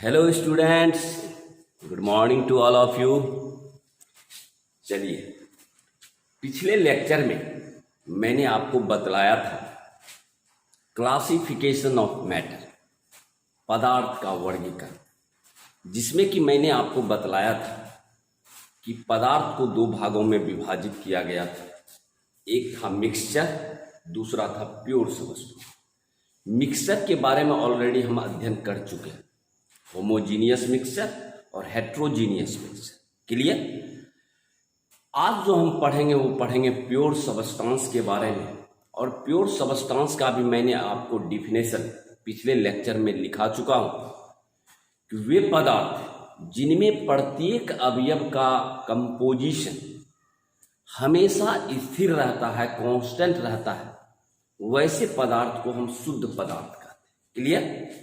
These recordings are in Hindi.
Hello students, good morning to all of you. चलिए, पिछले लेक्चर में मैंने आपको बतलाया था क्लासिफिकेशन ऑफ मैटर, पदार्थ का वर्गीकरण, जिसमें कि मैंने आपको बतलाया था कि पदार्थ को दो भागों में विभाजित किया गया था। एक था मिक्सचर, दूसरा था प्योर सब्सटेंस। मिक्सचर के बारे में ऑलरेडी हम अध्ययन कर चुके हैं, होमोजीनियस मिक्सचर और हेट्रोजीनियस मिक्सचर। क्लियर? आज जो हम पढ़ेंगे वो पढ़ेंगे प्योर सब्सटेंस के बारे में। और प्योर सब्सटेंस का भी मैंने आपको डिफिनेशन पिछले लेक्चर में लिखा चुका हूं कि वे पदार्थ जिनमें प्रत्येक अवयव का कंपोजिशन हमेशा स्थिर रहता है, कांस्टेंट रहता है, वैसे पदार्थ को हम शुद्ध पदार्थ कहते हैं। क्लियर?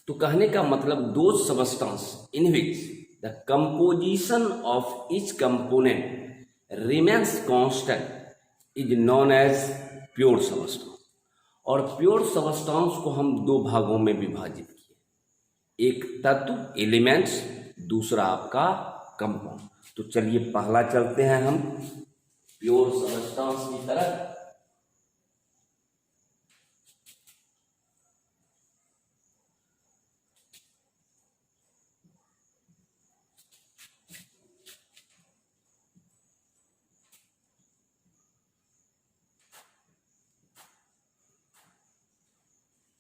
तो कहने का मतलब दो substance in which the composition of each component remains constant is known as pure substance. और प्योर सब्सटेंस को हम दो भागों में विभाजित किए, एक तत्व एलिमेंट्स, दूसरा आपका कंपाउंड। तो चलिए पहला चलते हैं हम प्योर सब्सटेंस की तरफ।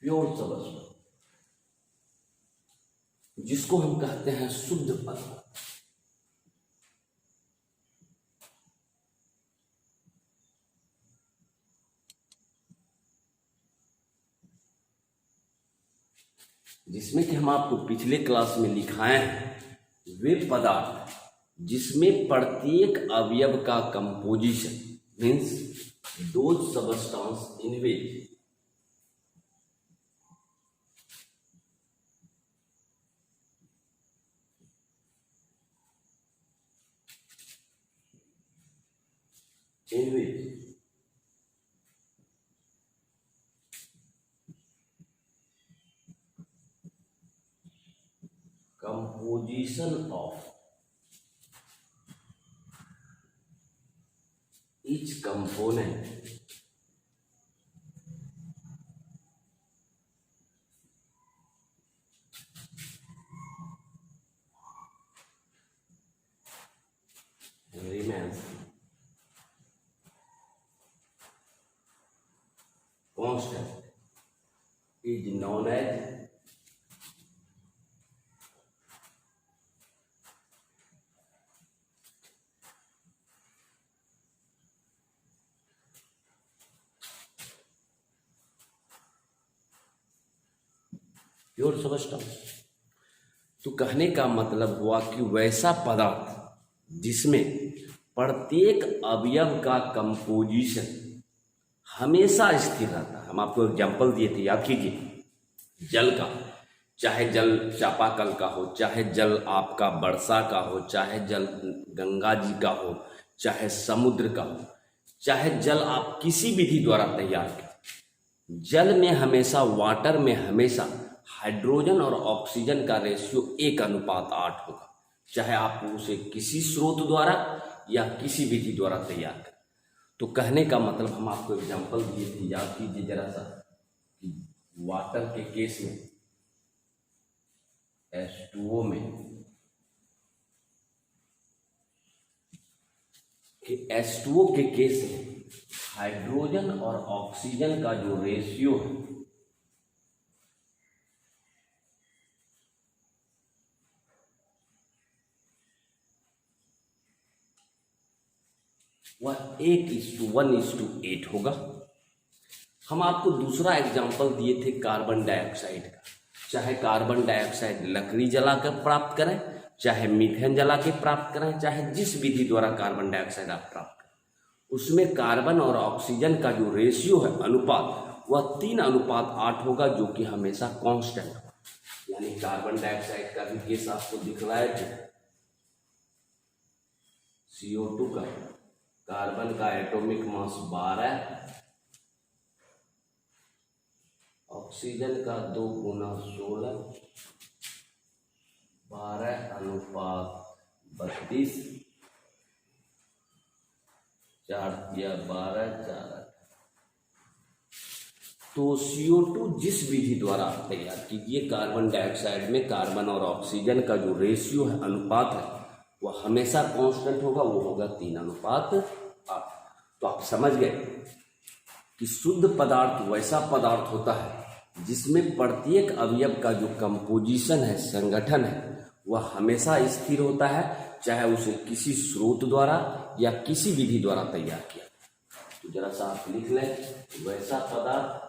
प्योर सब्सटेंस जिसको हम कहते हैं शुद्ध पदार्थ। जिसमें कि हम आपको पिछले क्लास में लिखाए हैं वे पदार्थ जिसमें प्रत्येक अवयव का composition means those substance in which composition of each component remains constant is known as pure substance. तो कहने का मतलब हुआ कि वैसा पदार्थ जिसमें प्रत्येक अवयव का कंपोजिशन हमेशा स्थिर रहता है। हम आपको एग्जाम्पल दिए थे, याद कीजिए। जल का, चाहे जल चापाकल का हो, चाहे जल आपका वर्षा का हो, चाहे जल गंगा जी का हो, चाहे समुद्र का हो, चाहे जल आप किसी विधि द्वारा तैयार करें, जल में हमेशा, वाटर में हमेशा हाइड्रोजन और ऑक्सीजन का रेशियो 1:8 होगा, चाहे आप उसे किसी स्रोत द्वारा या किसी विधि द्वारा तैयार करें। तो कहने का मतलब हम आपको एग्जांपल दिए थे, याद कीजिए जरा सा, कि वाटर के केस में H2O में कि H2O के केस में हाइड्रोजन और ऑक्सीजन का जो रेशियो है वह 1:1:8 होगा। हम आपको दूसरा एग्जाम्पल दिए थे कार्बन डाइऑक्साइड का। चाहे कार्बन डाइऑक्साइड लकड़ी जलाकर प्राप्त करें, चाहे मीथेन जला के प्राप्त करें, चाहे जिस विधि द्वारा कार्बन डाइऑक्साइड आप प्राप्त करें, उसमें कार्बन और ऑक्सीजन का जो रेशियो है, अनुपात, वह 3:8 होगा, जो कि हमेशा कांस्टेंट होगा। यानी कार्बन डाइऑक्साइड का भी केस आपको दिखलाया थे। CO2 का, कार्बन का एटॉमिक मास 12, ऑक्सीजन का 2 × 16, 12:32, 4×12 4। तो CO2 जिस विधि द्वारा आप तैयार कीजिए, कार्बन डाइऑक्साइड में कार्बन और ऑक्सीजन का जो रेशियो है, अनुपात है, वह हमेशा कांस्टेंट होगा, वो होगा 3:8। तो आप समझ गए कि शुद्ध पदार्थ वैसा पदार्थ होता है जिसमें प्रत्येक अवयव का जो कंपोजिशन है, संगठन है, वह हमेशा स्थिर होता है, चाहे उसे किसी स्रोत द्वारा या किसी विधि द्वारा तैयार किया। तो जरा सा आप लिख लें, वैसा पदार्थ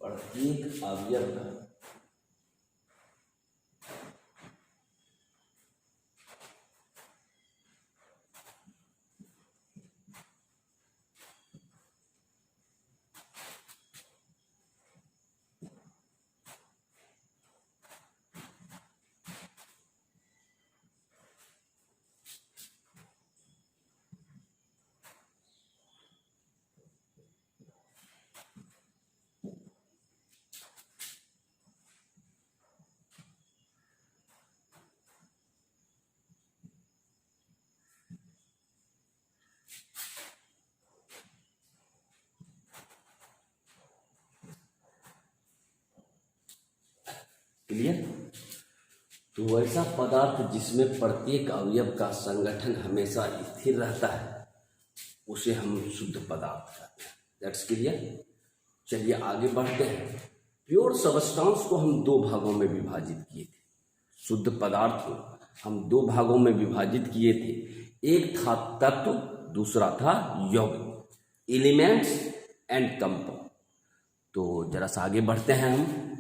प्रत्येक अवयव का क्लियर। तो वैसा पदार्थ जिसमें प्रत्येक अवयव का संगठन हमेशा स्थिर रहता है, उसे हम शुद्ध पदार्थ कहते हैं। That's clear. चलिए आगे बढ़ते हैं। प्योर सबस्टांस को हम दो भागों में विभाजित किए थे। शुद्ध पदार्थ को हम दो भागों में विभाजित किए थे। एक था तत्व, दूसरा था यौगिक, एलिमेंट्स एंड कंपाउंड। तो जरा सा आगे बढ़ते हैं हम।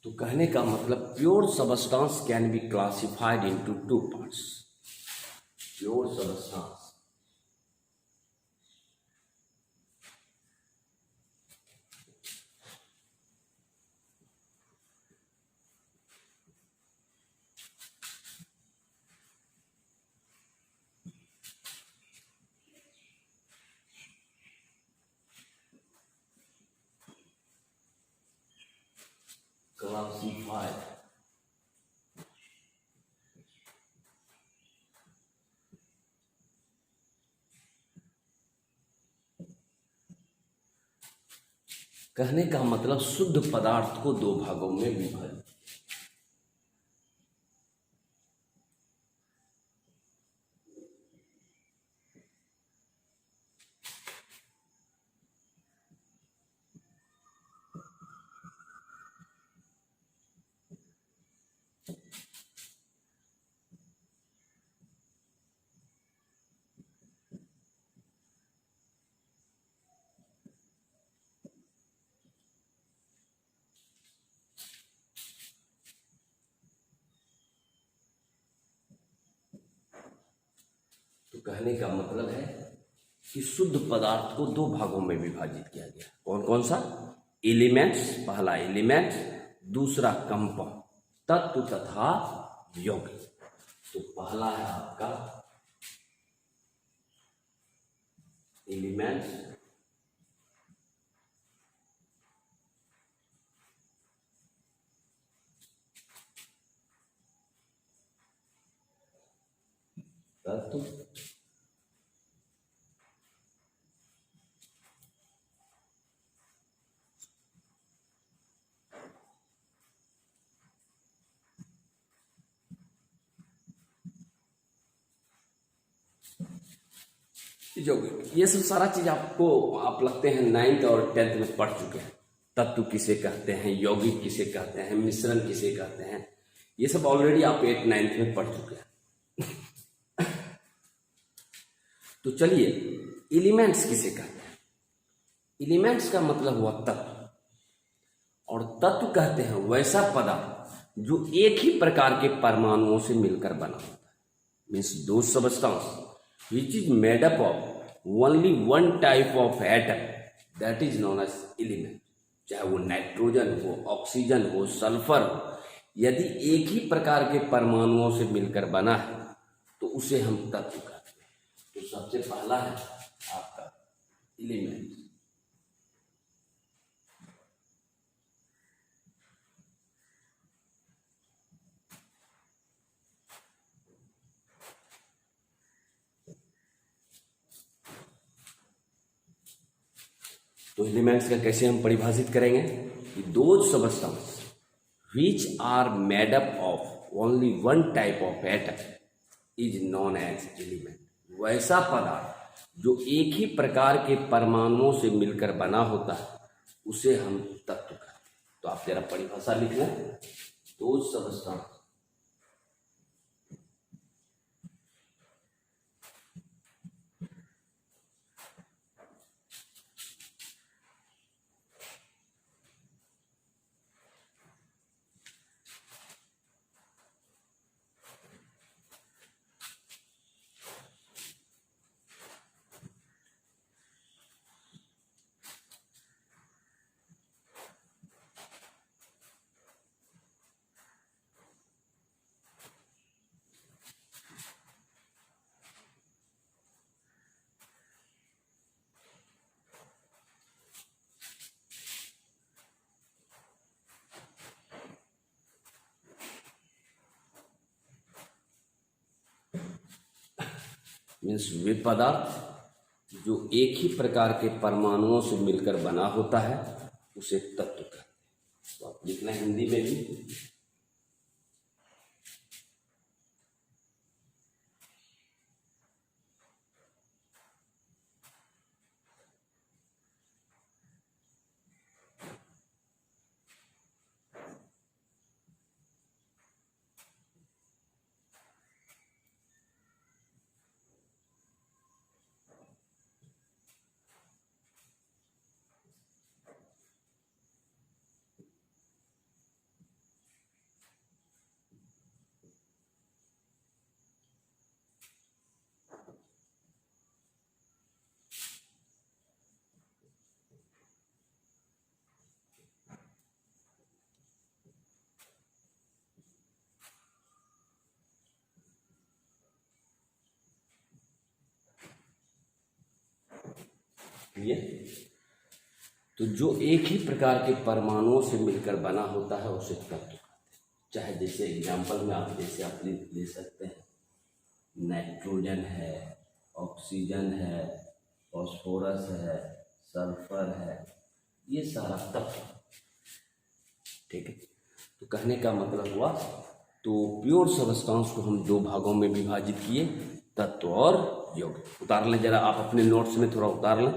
तो कहने का मतलब, pure substance can be classified into two parts. Pure substance classified कहने का मतलब शुद्ध पदार्थ को दो भागों में विभाजित। तो कहने का मतलब है कि शुद्ध पदार्थ को दो भागों में विभाजित किया गया। कौन कौन सा? एलिमेंट्स, पहला एलिमेंट्स, दूसरा कंपाउंड, तत्व तथा यौगिक। तो पहला है आपका एलिमेंट्स, तत्व, यौगिक, ये सब सारा चीज आपको आप लगते हैं 9th और 10th में पढ़ चुके हैं। तत्व किसे कहते हैं, यौगिक किसे कहते हैं, मिश्रण किसे कहते हैं, ये सब ऑलरेडी आप 8th 9th में पढ़ चुके हैं। तो चलिए, एलिमेंट्स किसे कहते हैं। एलिमेंट्स का मतलब हुआ तत्व, और तत्व कहते हैं वैसा पदार्थ जो एक ही प्रकार के परमाणुओं से मिलकर बना होता है। मीन्स दो substance which is made up of only one type of atom, that is known as element. चाहे वो नाइट्रोजन हो, ऑक्सीजन हो, सल्फर हो, यदि एक ही प्रकार के परमाणुओं से मिलकर बना है तो उसे हम तत्व कहते हैं। तो सबसे पहला है आपका एलिमेंट। तो एलिमेंट्स का कैसे हम परिभाषित करेंगे कि those substance which are made up of only one type of atom is known as element। वैसा पदार्थ जो एक ही प्रकार के परमाणुओं से मिलकर बना होता है उसे हम तत्व कहते हैं। तो आप जरा परिभाषा लिख लें। दोज सबस्टेंस मीन्स वे पदार्थ जो एक ही प्रकार के परमाणुओं से मिलकर बना होता है उसे तत्व कहते हैं। तो आप लिखना हिंदी में भी। ये तो जो एक ही प्रकार के परमाणुओं से मिलकर बना होता है उसे तत्व कहते हैं। चाहे जैसे एग्जाम्पल में आप जैसे आप ले सकते हैं, नाइट्रोजन है, ऑक्सीजन है, फॉस्फोरस है, सल्फर है, ये सारा तत्व। ठीक है, तो कहने का मतलब हुआ तो प्योर सबस्टेंस को हम दो भागों में विभाजित किए, तत्व और यौगिक। उतार लें जरा आप अपने नोट्स में, थोड़ा उतार लें।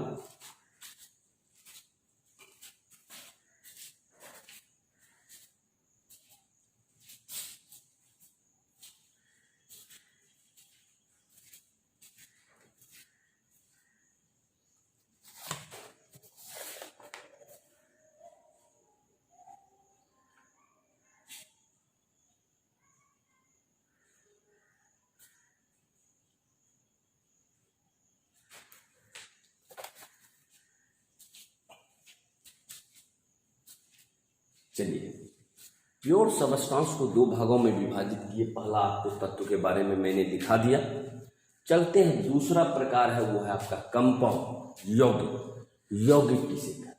चलिए, प्योर सबस्टेंस को दो भागों में विभाजित किए। पहला आपको तत्व के बारे में मैंने दिखा दिया। चलते हैं, दूसरा प्रकार है वो है आपका कंपाउंड, यौगिक। यौगिक किसे कहते हैं?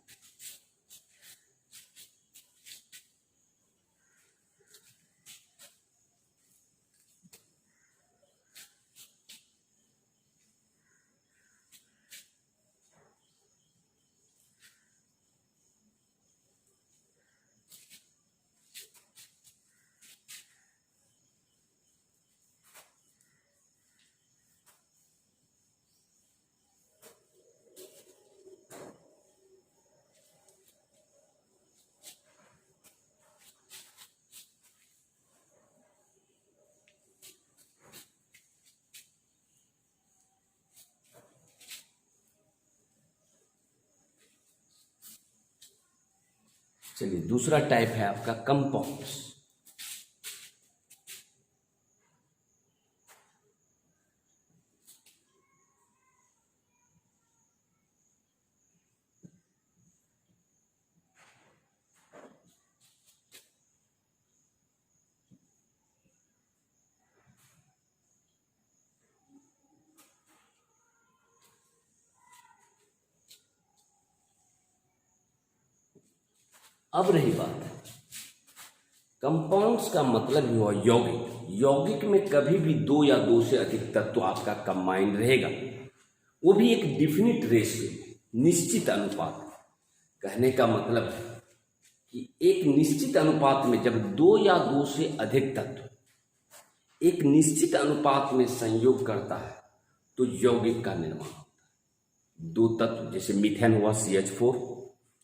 चलिए दूसरा टाइप है आपका कंपाउंड्स। अब रही बात कंपाउंड्स का मतलब ही हुआ यौगिक। यौगिक में कभी भी दो या दो से अधिक तत्व आपका कंबाइंड रहेगा, वो भी एक डिफिनिट रेशियो, निश्चित अनुपात। कहने का मतलब है कि एक निश्चित अनुपात में जब दो या दो से अधिक तत्व एक निश्चित अनुपात में संयोग करता है तो यौगिक का निर्माण होता है। दो तत्व जैसे मीथेन हुआ CH4,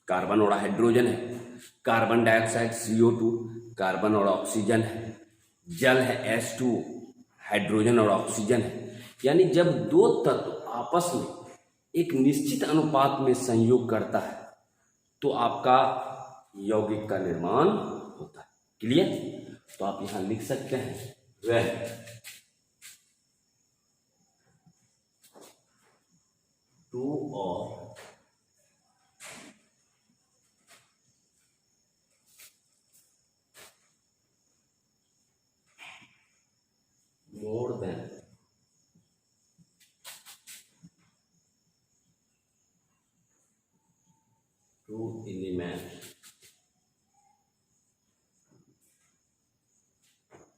कार्बन और हाइड्रोजन है, कार्बन डाइऑक्साइड CO2, कार्बन और ऑक्सीजन है, जल है H2, हाइड्रोजन और ऑक्सीजन है। यानी जब दो तत्व आपस में एक निश्चित अनुपात में संयोग करता है तो आपका यौगिक का निर्माण होता है। क्लियर? तो आप यहां लिख सकते हैं वह टू और more than two elements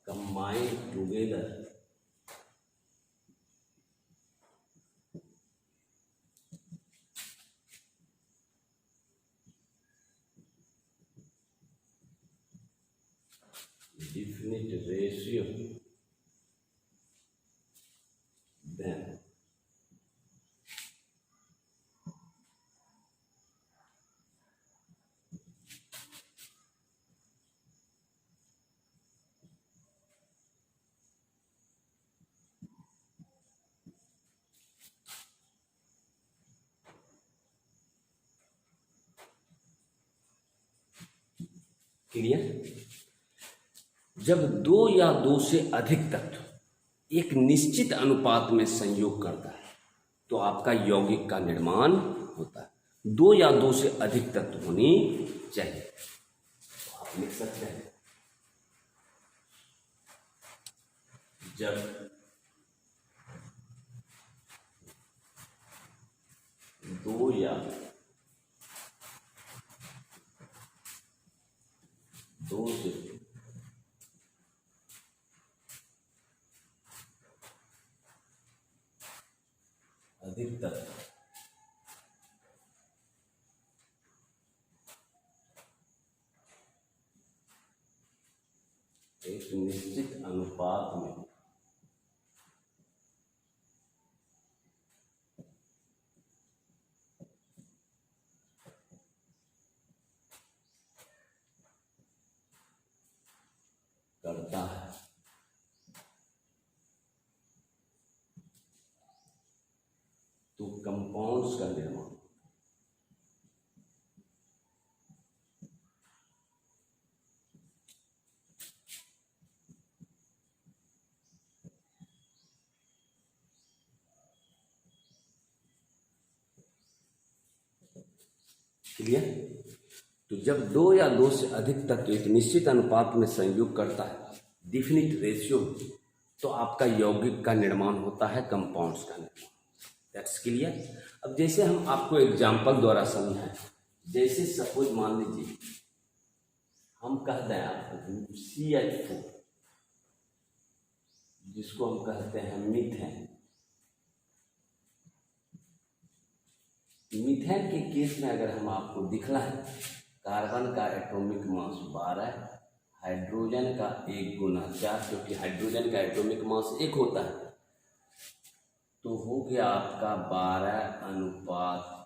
combined together definite ratio then clear? जब दो या दो से अधिक तत्व एक निश्चित अनुपात में संयोग करता है तो आपका यौगिक का निर्माण होता है। दो या दो से अधिक तत्व होनी चाहिए। तो आप लिख सकते हैं जब दो या दो से अधिक तत्व एक निश्चित अनुपात में करता है तो कंपाउंड्स का निर्माण क्लियर? तो जब दो या दो से अधिक तत्व एक निश्चित अनुपात में संयोग करता है डिफिनिट रेशियो, तो आपका यौगिक का निर्माण होता है, कंपाउंड्स का निर्माण। That's clear? अब जैसे हम आपको एग्जाम्पल द्वारा समझाएं, जैसे सपोज मान लीजिए हम कह दें आपको CH4 जिसको हम कहते हैं मीथेन। मीथेन के केस में अगर हम आपको दिखलाएं, कार्बन का एटॉमिक मास 12, हाइड्रोजन का 1 गुना 4, क्योंकि हाइड्रोजन का एटॉमिक मास 1 होता है, तो हो गया आपका 12:4।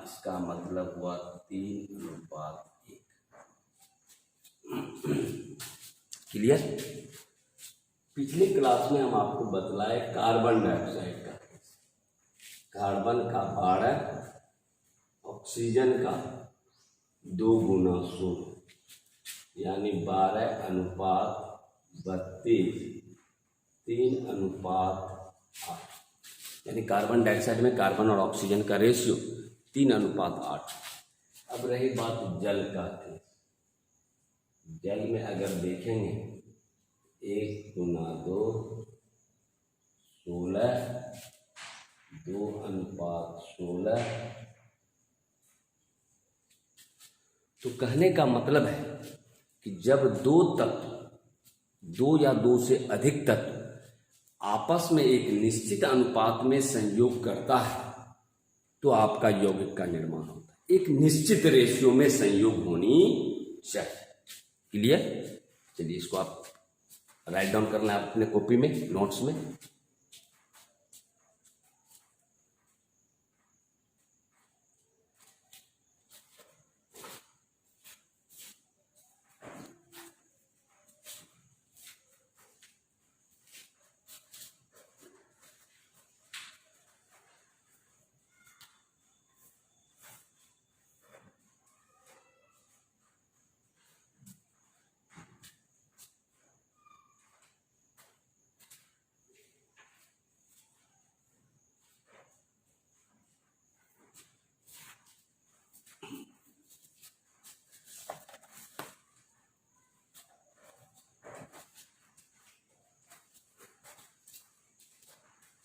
इसका मतलब हुआ 3:1। क्लियर? पिछले क्लास में हम आपको बतलाए कार्बन डाइऑक्साइड का, कार्बन का 12, ऑक्सीजन का 2 × 16 यानी 12:32, 3:8, यानी कार्बन डाइऑक्साइड में कार्बन और ऑक्सीजन का रेशियो 3:8। अब रही बात जल का, जल में अगर देखेंगे 1 × 2 16, 2:16। तो कहने का मतलब है कि जब दो तत्व, दो या दो से अधिक तत्व आपस में एक निश्चित अनुपात में संयोग करता है तो आपका यौगिक का निर्माण होता है। एक निश्चित रेशियो में संयोग होनी चाहिए। क्लियर? चलिए इसको आप राइट डाउन करना है अपने कॉपी में, नोट्स में।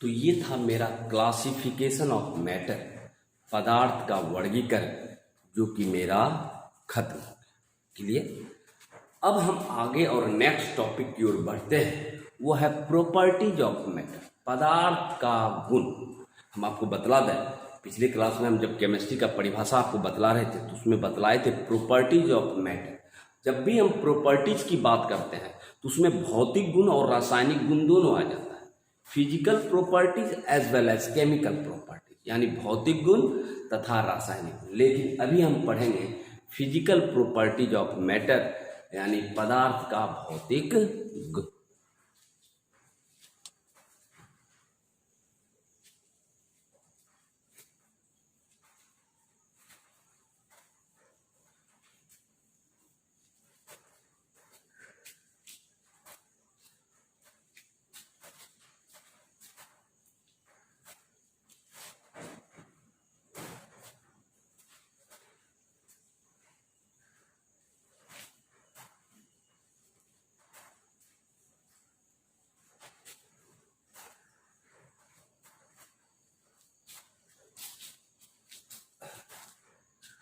तो ये था मेरा क्लासिफिकेशन ऑफ मैटर, पदार्थ का वर्गीकरण, जो कि मेरा खत्म हो गया। क्लियर? अब हम आगे और नेक्स्ट टॉपिक की ओर बढ़ते हैं, वो है प्रॉपर्टीज ऑफ मैटर, पदार्थ का गुण। हम आपको बतला दें, पिछले क्लास में हम जब केमिस्ट्री का परिभाषा आपको बतला रहे थे तो उसमें बतलाए थे प्रॉपर्टीज ऑफ मैटर। जब भी हम प्रॉपर्टीज की बात करते हैं तो उसमें भौतिक गुण और रासायनिक गुण दोनों आ जाता है। Physical properties as well as chemical properties, यानी भौतिक गुण तथा रासायनिक गुण। लेकिन अभी हम पढ़ेंगे फिजिकल प्रॉपर्टीज ऑफ मैटर, यानी पदार्थ का भौतिक गुण।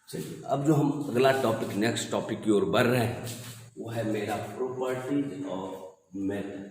चलिए अब जो हम अगला टॉपिक, नेक्स्ट टॉपिक की ओर बढ़ रहे हैं, वो है मेरा प्रॉपर्टीज ऑफ मैटर।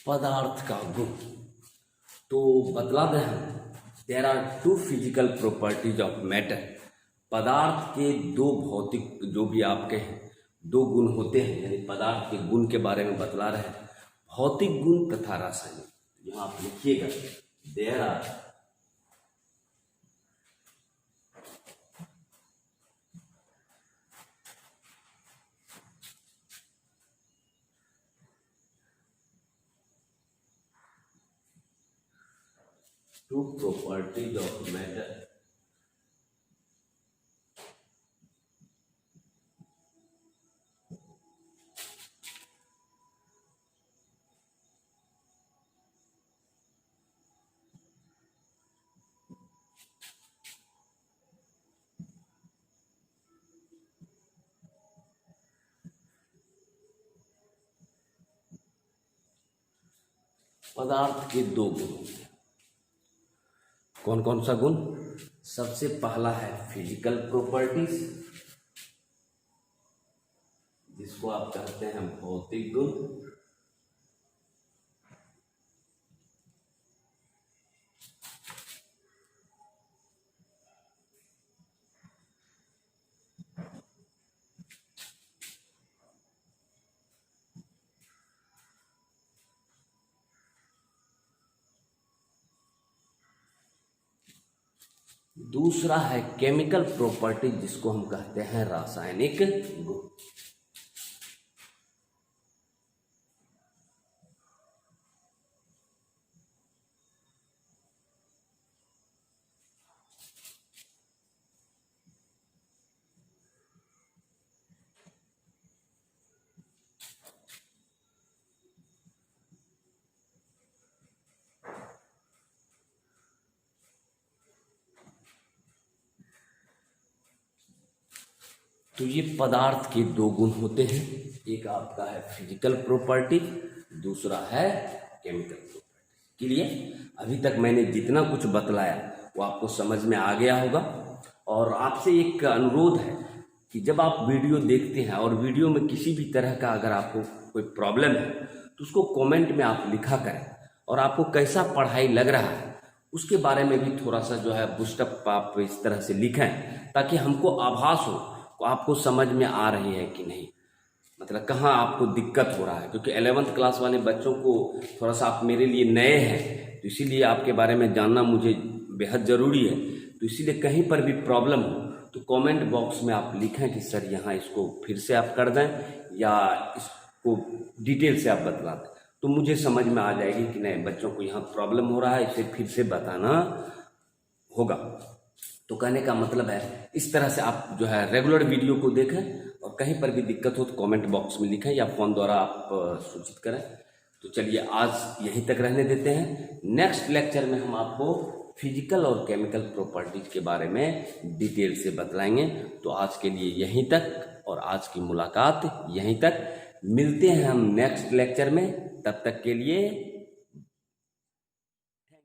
पदार्थ का गुण तो बतला दें हम, there are 2 physical properties of matter. पदार्थ के 2 भौतिक, जो भी आपके हैं, 2 गुण होते हैं, यानी पदार्थ के गुण के बारे में बतला रहे हैं, भौतिक गुण तथा रासायनिक। यहाँ आप लिखिएगा, there are 2 properties of matter. पदार्थ के 2 गुण होते हैं। कौन कौन सा गुण? सबसे पहला है फिजिकल प्रॉपर्टीज, जिसको आप कहते हैं भौतिक गुण। दूसरा है केमिकल प्रॉपर्टी, जिसको हम कहते हैं रासायनिक गुण। तो ये पदार्थ के दो गुण होते हैं, एक आपका है फिजिकल प्रॉपर्टी, दूसरा है केमिकल प्रॉपर्टी। के लिए अभी तक मैंने जितना कुछ बतलाया वो आपको समझ में आ गया होगा। और आपसे एक अनुरोध है कि जब आप वीडियो देखते हैं और वीडियो में किसी भी तरह का अगर आपको कोई प्रॉब्लम है तो उसको कमेंट में आप लिखा करें, और आपको कैसा पढ़ाई लग रहा है उसके बारे में भी थोड़ा सा जो है बूस्टअप आप इस तरह से लिखें, ताकि हमको आभास हो आपको समझ में आ रही है कि नहीं, मतलब कहाँ आपको दिक्कत हो रहा है। क्योंकि 11th क्लास वाले बच्चों को थोड़ा सा आप मेरे लिए नए हैं, तो इसीलिए आपके बारे में जानना मुझे बेहद ज़रूरी है। तो इसीलिए कहीं पर भी प्रॉब्लम हो तो कमेंट बॉक्स में आप लिखें कि सर यहाँ इसको फिर से आप कर दें या इसको डिटेल से आप बतला दें, तो मुझे समझ में आ जाएगी कि नहीं बच्चों को यहाँ प्रॉब्लम हो रहा है, इसे फिर से बताना होगा। तो कहने का मतलब है इस तरह से आप जो है रेगुलर वीडियो को देखें, और कहीं पर भी दिक्कत हो तो कमेंट बॉक्स में लिखें या फ़ोन द्वारा आप सूचित करें। तो चलिए आज यहीं तक रहने देते हैं। नेक्स्ट लेक्चर में हम आपको फिजिकल और केमिकल प्रॉपर्टीज के बारे में डिटेल से बतलाएंगे। तो आज के लिए यहीं तक, और आज की मुलाकात यहीं तक। मिलते हैं हम नेक्स्ट लेक्चर में, तब तक के लिए